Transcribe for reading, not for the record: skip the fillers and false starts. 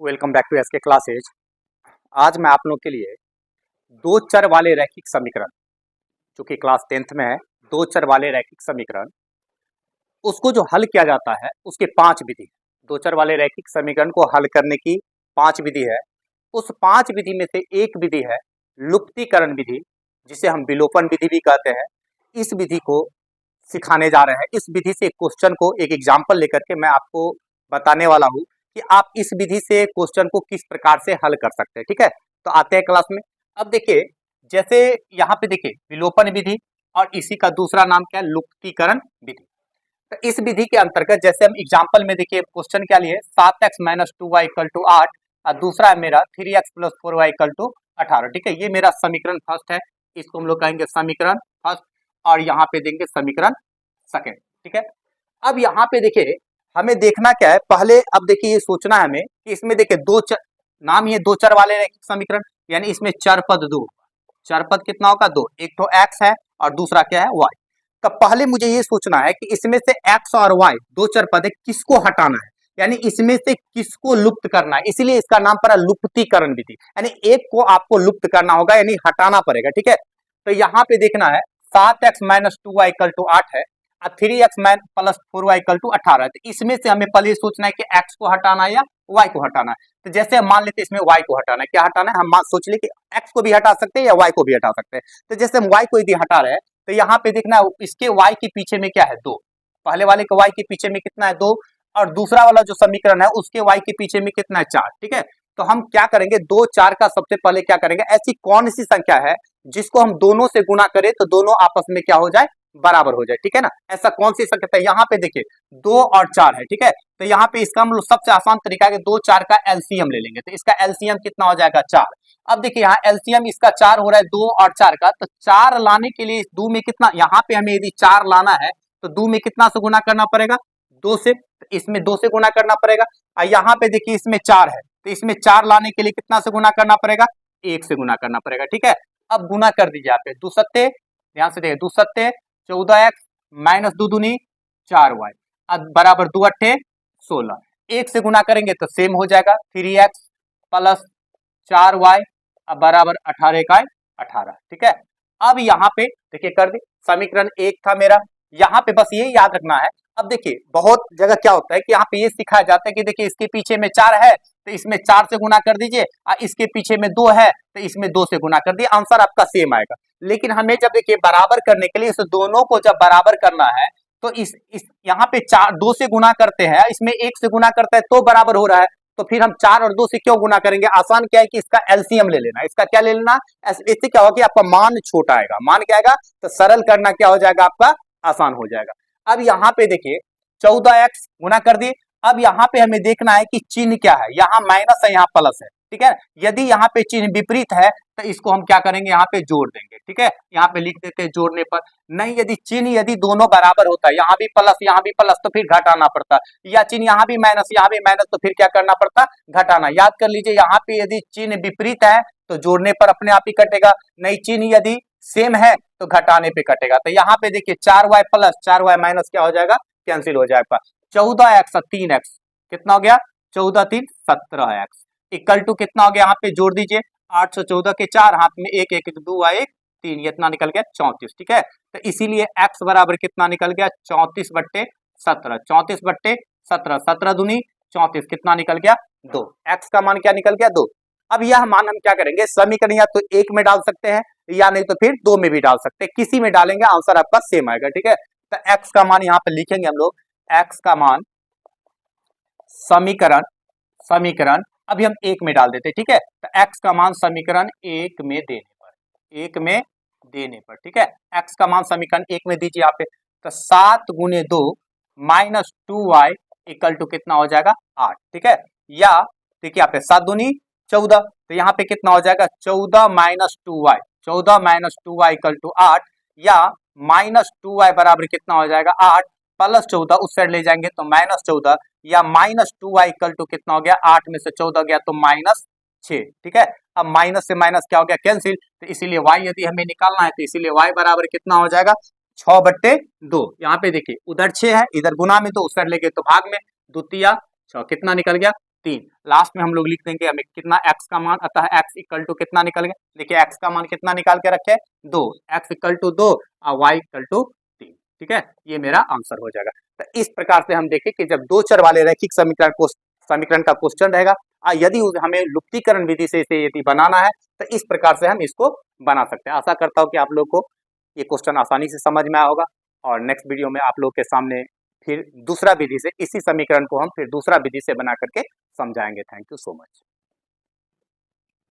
Welcome back to SK classes. आज मैं आप लोग के लिए दो चर वाले रैखिक समीकरण, जो कि क्लास 10th में है, दो चर वाले रैखिक समीकरण, उसको जो हल किया जाता है उसके 5 विधि है। दो चर वाले रैखिक समीकरण को हल करने की 5 विधि है। उस 5 विधि में से एक विधि है लुप्तीकरण विधि, जिसे हम विलोपन विधि भी कहते हैं। इस विधि को सिखाने जा रहे हैं। इस विधि से क्वेश्चन को एक एग्जाम्पल लेकर के मैं आपको बताने वाला हूँ कि आप इस विधि से क्वेश्चन को किस प्रकार से हल कर सकते हैं। ठीक है, तो आते हैं क्लास में। अब देखिए, जैसे यहाँ पे देखिए विलोपन विधि और इसी का दूसरा नाम क्या है, लुप्तीकरण विधि। तो इस विधि के अंतर्गत जैसे हम एग्जाम्पल में देखिए क्वेश्चन क्या लिए, 7x minus 2y equal to 8 और दूसरा है मेरा 3x plus 4y equal to 18। ठीक है, ये मेरा समीकरण फर्स्ट है, इसको हम लोग कहेंगे समीकरण फर्स्ट, और यहाँ पे देंगे समीकरण सेकेंड। ठीक है, अब यहाँ पे देखिए हमें देखना क्या है पहले। अब देखिए ये सोचना है हमें कि इसमें देखिए दो चर, नाम ये दो चर वाले रैखिक समीकरण, यानी इसमें चर पद दो, चर पद कितना होगा, दो। एक तो x है और दूसरा क्या है, y। तो पहले मुझे ये सोचना है कि इसमें से x और y दो चर पद है, किसको हटाना है, यानी इसमें से किसको लुप्त करना है। इसीलिए इसका नाम पड़ा लुप्तीकरण विधि, यानी एक को आपको लुप्त करना होगा, यानी हटाना पड़ेगा। ठीक है, तो यहाँ पे देखना है 7x minus 2y equal to 8 है और 3x plus 4y equal to 18 है। तो इसमें से हमें पहले सोचना है कि x को हटाना है या y को हटाना है। तो जैसे हम मान लेते हैं इसमें y को हटाना है, क्या हटाना है, हम सोच ले कि x को भी हटा सकते हैं या y को भी हटा सकते हैं। तो जैसे हम y को यदि हटा रहे हैं तो यहाँ पे देखना है इसके y के पीछे में क्या है, दो। पहले वाले के y के पीछे में कितना है, दो, और दूसरा वाला जो समीकरण है उसके y के पीछे में कितना है, 4। ठीक है, तो हम क्या करेंगे, दो चार का सबसे पहले क्या करेंगे, ऐसी कौन सी संख्या है जिसको हम दोनों से गुणा करें तो दोनों आपस में क्या हो जाए, बराबर हो जाए। ठीक है ना, ऐसा कौन सी संख्या है, यहाँ पे देखिए 2 और 4 है। ठीक है, तो यहाँ पे इसका हम लोग सबसे आसान तरीका है 2 4 का एलसीएम ले लेंगे। तो इसका एलसीएम कितना हो जाएगा, 4। अब देखिए यहाँ एलसीएम इसका 4 हो रहा है 2 और 4 का, तो 4 लाने के लिए 2 में कितना, यहाँ पे हमें यदि 4 लाना है तो 2 में कितना से गुना करना पड़ेगा, 2 से। तो इसमें 2 से गुना करना पड़ेगा। और यहाँ पे देखिए इसमें 4 है, तो इसमें 4 लाने के लिए कितना से गुना करना पड़ेगा, 1 से गुना करना पड़ेगा। ठीक है, अब गुना कर दीजिए यहाँ पे, दो सत्ते, ध्यान से देखिए, दो सत्ते 14x माइनस 2 दूनी 4y बराबर 2 अट्ठे 16। 1 से गुना करेंगे तो सेम हो जाएगा, 3x प्लस 4y बराबर 18 का 18। ठीक है, अब यहाँ पे देखिए कर दी, समीकरण एक था मेरा। यहाँ पे बस ये याद रखना है। अब देखिए बहुत जगह क्या होता है कि यहाँ पे ये सिखाया जाता है कि देखिए इसके पीछे में 4 है तो इसमें 4 से गुना कर दीजिए, और इसके पीछे में 2 है तो इसमें 2 से गुना कर दिए, आंसर आपका सेम आएगा। लेकिन हमें जब देखिए बराबर करने के लिए इस दोनों को जब बराबर करना है तो इस यहाँ पे 2 से गुना करते हैं, इसमें 1 से गुना करता है तो बराबर हो रहा है। तो फिर हम 4 और 2 से क्यों गुना करेंगे, आसान क्या है कि इसका एलसीएम ले लेना। इसका क्या ले लेना, इससे क्या होगा कि आपका मान छोटा आएगा, मान क्या आएगा, तो सरल करना क्या हो जाएगा, आपका आसान हो जाएगा। अब यहाँ पे देखिए 14x गुना कर दिए। अब यहाँ पे हमें देखना है कि चिन्ह क्या है, यहाँ माइनस है यहाँ प्लस है। ठीक है, यदि यहाँ पे चिन्ह विपरीत है तो इसको हम क्या करेंगे, यहाँ पे जोड़ देंगे। ठीक है, यहाँ पे लिख देते हैं जोड़ने पर। नहीं, यदि चिन्ह यदि दोनों बराबर होता है, यहाँ भी प्लस तो फिर घटाना पड़ता, या चिन्ह यहाँ भी माइनस तो फिर क्या करना पड़ता, घटाना। याद कर लीजिए, यहाँ पे यदि चिन्ह विपरीत है तो जोड़ने पर अपने आप ही कटेगा, नहीं चिन्ह यदि सेम है तो घटाने पे कटेगा। तो यहाँ पे देखिए 4y प्लस 4y माइनस क्या हो जाएगा, कैंसिल हो जाएगा। 14x और 3x कितना हो गया, 14 3 17x इक्वल टू कितना हो गया, यहाँ पे जोड़ दीजिए 814 के 4, हाथ में 1 1 2 1 3, ये इतना निकल गया 34। ठीक है, तो इसीलिए x बराबर कितना निकल गया, 34 बट्टे 17, 34 बट्टे 17, 17 दूनी 34, कितना निकल गया, 2। x का मान क्या निकल गया, 2। अब यह मान हम क्या करेंगे, समीकरण या तो एक में डाल सकते हैं या नहीं तो फिर दो में भी डाल सकते हैं, किसी में डालेंगे आंसर आपका सेम आएगा। ठीक है, तो x का मान यहाँ पे लिखेंगे हम लोग, x का मान समीकरण समीकरण अभी हम एक में डाल देते हैं। ठीक है, तो x का मान समीकरण एक में देने पर ठीक है, x का मान समीकरण एक में दीजिए यहाँ पे। तो 7 गुने 2 माइनस 2y इक्वल टू कितना हो जाएगा, 8। ठीक है, या देखिए यहाँ पे 7 दूनी 14, तो यहाँ पे कितना हो जाएगा, 14 minus 2y, 14 minus 2y equal to 8, या माइनस 2y बराबर कितना हो जाएगा, 8 प्लस 14 उस साइड ले जाएंगे तो माइनस 14, या माइनस 2y इक्वल टू कितना हो गया, 8 में से 14 गया तो माइनस 6। ठीक है, अब माइनस से माइनस क्या हो गया, कैंसिल। तो इसीलिए y यदि हमें निकालना है तो इसीलिए y बराबर कितना हो जाएगा, 6 बट्टे 2। यहाँ पे देखिए उधर 6 है, इधर गुना में 2, उस साइड लेके तो भाग में, द्वितीय 6 कितना निकल गया, 3। लास्ट में हम लोग लिख देंगे हमें कितना x का मान, अतः x इक्वल टू कितना निकल गया, देखिए x का मान कितना निकाल के रखे, 2, x इक्वल टू 2 और y इक्वल टू 3। ठीक है, ये मेरा आंसर हो जाएगा। तो इस प्रकार से हम देखें कि जब दो चर वाले रैखिक समीकरण का क्वेश्चन रहेगा, यदि हमें लुप्तीकरण विधि से इसे यदि बनाना है तो इस प्रकार से हम इसको बना सकते हैं। आशा करता हूँ कि आप लोग को ये क्वेश्चन आसानी से समझ में आया होगा, और नेक्स्ट वीडियो में आप लोग के सामने फिर दूसरा विधि से इसी समीकरण को हम फिर दूसरा विधि से बना करके समझाएंगे। Thank you so much.